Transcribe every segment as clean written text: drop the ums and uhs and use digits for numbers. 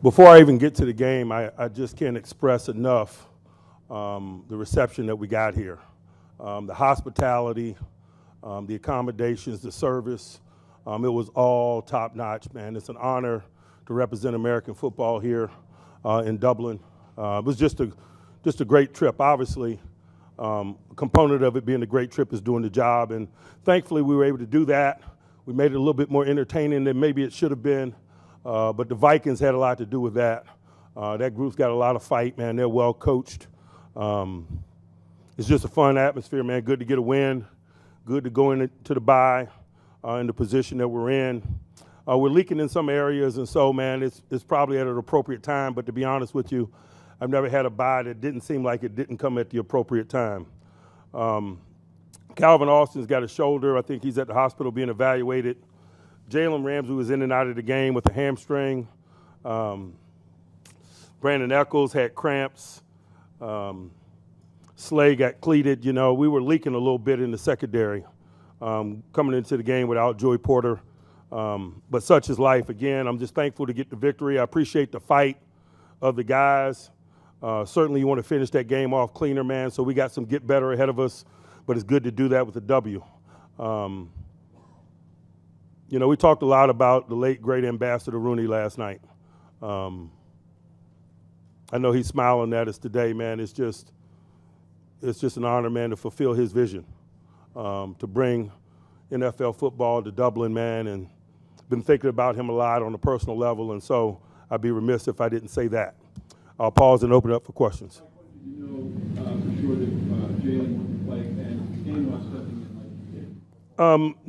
Before I even get to the game, I just can't express enough the reception that we got here. The hospitality, the accommodations, the service, it was all top-notch, man. It's an honor to represent American football here in Dublin. It was just a great trip. Obviously, a component of it being a great trip is doing the job, and thankfully we were able to do that. We made it a little bit more entertaining than maybe it should have been, but the Vikings had a lot to do with that. That group's got a lot of fight, man. They're well coached. It's just a fun atmosphere, man. Good to get a win. Good to go into the bye in the position that we're in. We're leaking in some areas, and so, man, it's probably at an appropriate time. But to be honest with you, I've never had a bye that didn't seem like it didn't come at the appropriate time. Calvin Austin's got a shoulder. I think he's at the hospital being evaluated. Jaylen Ramsey was in and out of the game with a hamstring. Brandon Echols had cramps. Slay got cleated. You know, we were leaking a little bit in the secondary coming into the game without Joey Porter. But such is life. Again, I'm just thankful to get the victory. I appreciate the fight of the guys. Certainly you want to finish that game off cleaner, man, so we got some get better ahead of us, but it's good to do that with a W. You know, we talked a lot about the late, great Ambassador Rooney last night. I know he's smiling at us today, man. It's just an honor, man, to fulfill his vision, to bring NFL football to Dublin, man, and been thinking about him a lot on a personal level, and so I'd be remiss if I didn't say that. I'll pause and open it up for questions. Did you know for sure that Jaylen wouldn't play, and Gainwell stepping in like he did?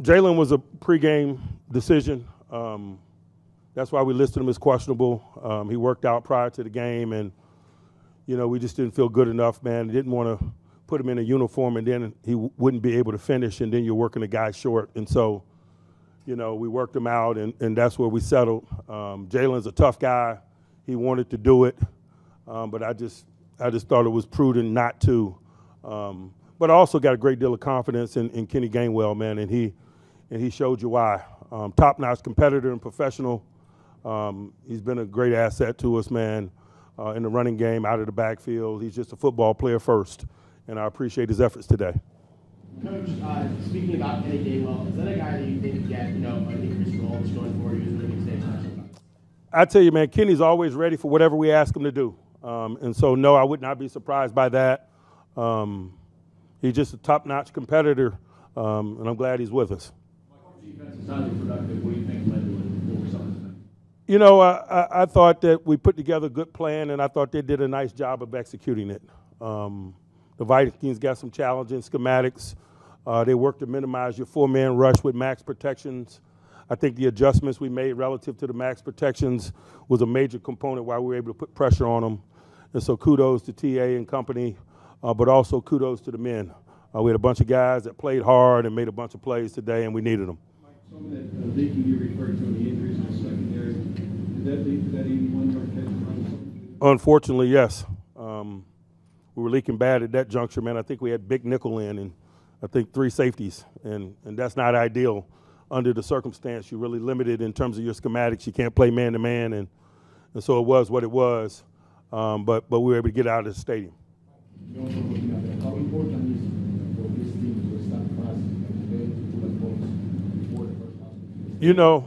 Jaylen was a pregame decision. That's why we listed him as questionable. He worked out prior to the game, and, you know, we just didn't feel good enough, man. Didn't want to put him in a uniform, and then he wouldn't be able to finish, and then you're working a guy short. And so, you know, we worked him out, and that's where we settled. Jaylen's a tough guy. He wanted to do it, but I just thought it was prudent not to. But I also got a great deal of confidence in Kenny Gainwell, man, and he showed you why. Top-notch competitor and professional. He's been a great asset to us, man, in the running game, out of the backfield. He's just a football player first, and I appreciate his efforts today. Coach, speaking about Kenny Gainwell, is that a guy that you think get, an increased role that's going forward? He was really big stage. I tell you, man, Kenny's always ready for whatever we ask him to do. And so, no, I would not be surprised by that. He's just a top-notch competitor, and I'm glad he's with us. Defense is highly productive. What do you think led to what we saw tonight? You know, I thought that we put together a good plan, and I thought they did a nice job of executing it. The Vikings got some challenging schematics. They worked to minimize your four-man rush with max protections. I think the adjustments we made relative to the max protections was a major component why we were able to put pressure on them. And so kudos to TA and company, but also kudos to the men. We had a bunch of guys that played hard and made a bunch of plays today, and we needed them. Mike Tomlin, that leaking you referred to in the injuries in the secondary, did that lead to that 81-yard catch? Unfortunately, yes. We were leaking bad at that juncture, man. I think we had big nickel in and I think 3 safeties, and that's not ideal under the circumstance. You're really limited in terms of your schematics. You can't play man-to-man, and so it was what it was. But we were able to get out of the stadium. How important is for this team to stop the pass before the first half? You know,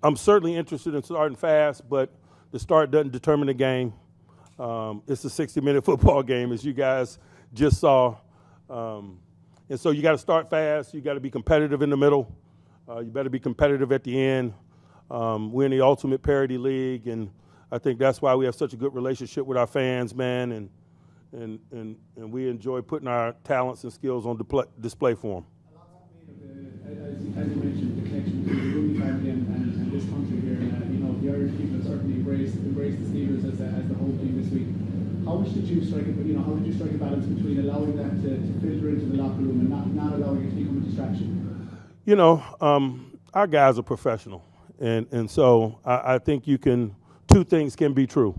I'm certainly interested in starting fast, but the start doesn't determine the game. It's a 60-minute football game, as you guys just saw. And so you got to start fast. You got to be competitive in the middle. You better be competitive at the end. We're in the ultimate parity league, and I think that's why we have such a good relationship with our fans, man, and we enjoy putting our talents and skills on display for them. As you mentioned, the connection between the Rooney family and this country here, the Irish people certainly embraced the Steelers as the whole team this week. How did you strike a balance between allowing that to filter into the locker room and not allowing it to become a distraction? You know, our guys are professional, and so I think two things can be true.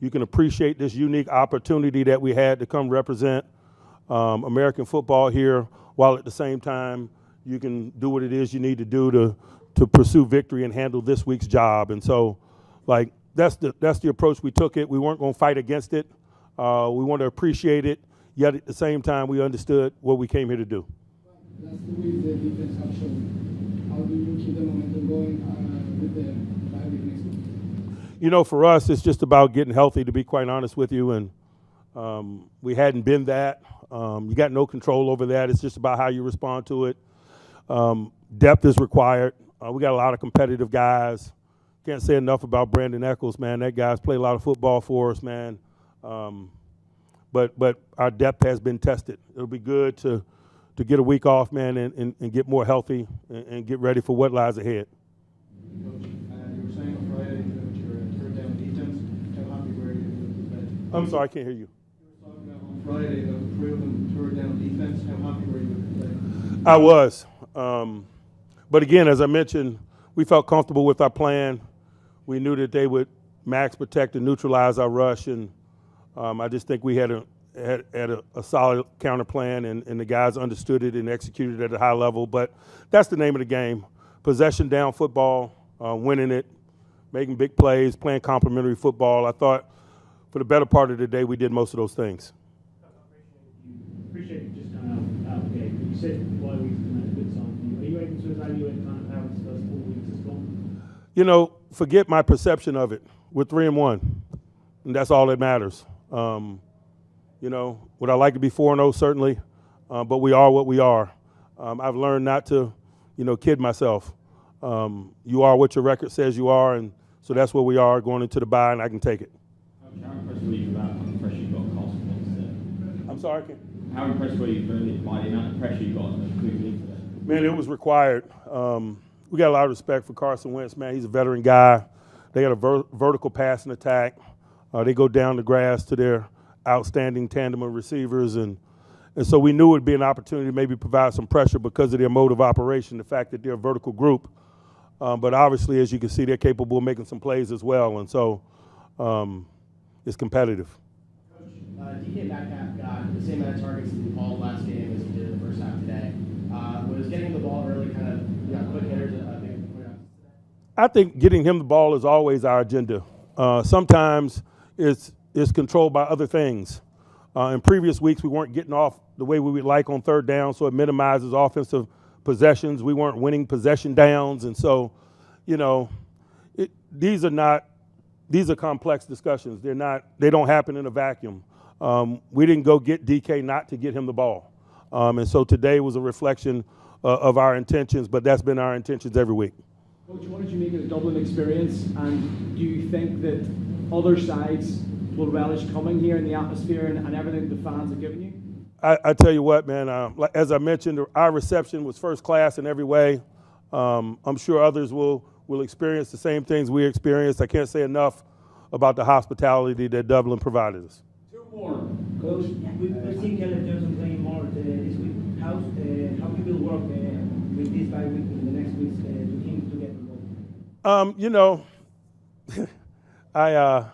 You can appreciate this unique opportunity that we had to come represent American football here, while at the same time you can do what it is you need to do to pursue victory and handle this week's job. And so Like that's the approach we took it. We weren't going to fight against it. We want to appreciate it. Yet at the same time, we understood what we came here to do. That's the way the defense have shown. How do you keep the momentum going with the bye week next week? For us, it's just about getting healthy, to be quite honest with you. And we hadn't been that. You got no control over that. It's just about how you respond to it. Depth is required. We got a lot of competitive guys. Can't say enough about Brandon Eccles, man. That guy's played a lot of football for us, man. But our depth has been tested. It'll be good to get a week off, man, and get more healthy and get ready for what lies ahead. Coach, you were saying on Friday that your third down defense. How happy were you with that? I'm sorry, I can't hear you. You were talking about on Friday about the proven third down defense. How happy were you with that? I was. But again, as I mentioned, we felt comfortable with our plan. We knew that they would max protect and neutralize our rush, and I just think we had a solid counter plan, and the guys understood it and executed it at a high level. But that's the name of the game: possession down football, winning it, making big plays, playing complementary football. I thought for the better part of the day, we did most of those things. Appreciate you just kind of out the gate. You said the bye week's been a good sign for you. Are you able to evaluate kind of how this first 4 weeks has gone? Forget my perception of it. We're 3-1, and that's all that matters. Would I like to be 4-0? Certainly, but we are what we are. I've learned not to, kid myself. You are what your record says you are, and so that's where we are going into the bye, and I can take it. How impressed were you about how much pressure you got across the I'm sorry, How impressed were you by the amount of pressure you got moving into that? Man, it was required. We got a lot of respect for Carson Wentz, man. He's a veteran guy. They got a vertical passing attack. They go down the grass to their outstanding tandem of receivers, and so we knew it would be an opportunity to maybe provide some pressure because of their mode of operation, the fact that they're a vertical group. But obviously, as you can see, they're capable of making some plays as well, and so it's competitive. DK Metcalf got the same amount of targets in all last game as he did in the first half today. Was getting the ball early kind of quick hitters a big point? I think getting him the ball is always our agenda. Sometimes it's controlled by other things. In previous weeks, we weren't getting off the way we would like on third down, so it minimizes offensive possessions. We weren't winning possession downs, and so, these are complex discussions. They don't happen in a vacuum. We didn't go get DK not to get him the ball, and so today was a reflection of our intentions. But that's been our intentions every week. Coach, what did you make of the Dublin experience, and do you think that other sides will relish coming here in the atmosphere and everything the fans have given you? I tell you what, man, as I mentioned, our reception was first class in every way. I'm sure others will experience the same things we experienced. I can't say enough about the hospitality that Dublin provided us. Two more. Coach, we've seen Kellen Johnson playing more this week. How you will work with this bye week in the next weeks to him to get involved?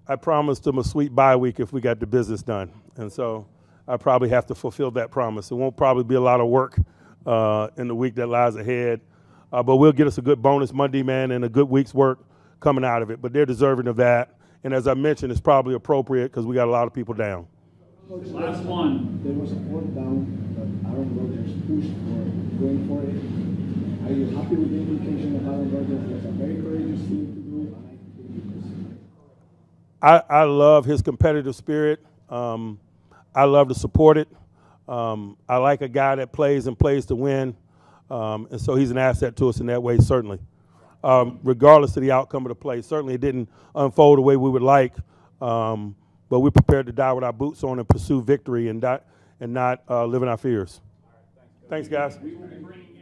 I promised him a sweet bye week if we got the business done, and so I probably have to fulfill that promise. It won't probably be a lot of work in the week that lies ahead, but we'll get us a good bonus Monday, man, and a good week's work coming out of it. But they're deserving of that, and as I mentioned, it's probably appropriate because we got a lot of people down. Last one. There was a fourth down that Aaron Rodgers pushed for going for it. Are you happy with the implication of Aaron Rodgers? It was a very courageous thing to do, and I think I love his competitive spirit. I love to support it. I like a guy that plays to win, and so he's an asset to us in that way, certainly. Regardless of the outcome of the play, certainly it didn't unfold the way we would like, but we're prepared to die with our boots on and pursue victory and not live in our fears. Thanks, guys. We will be bringing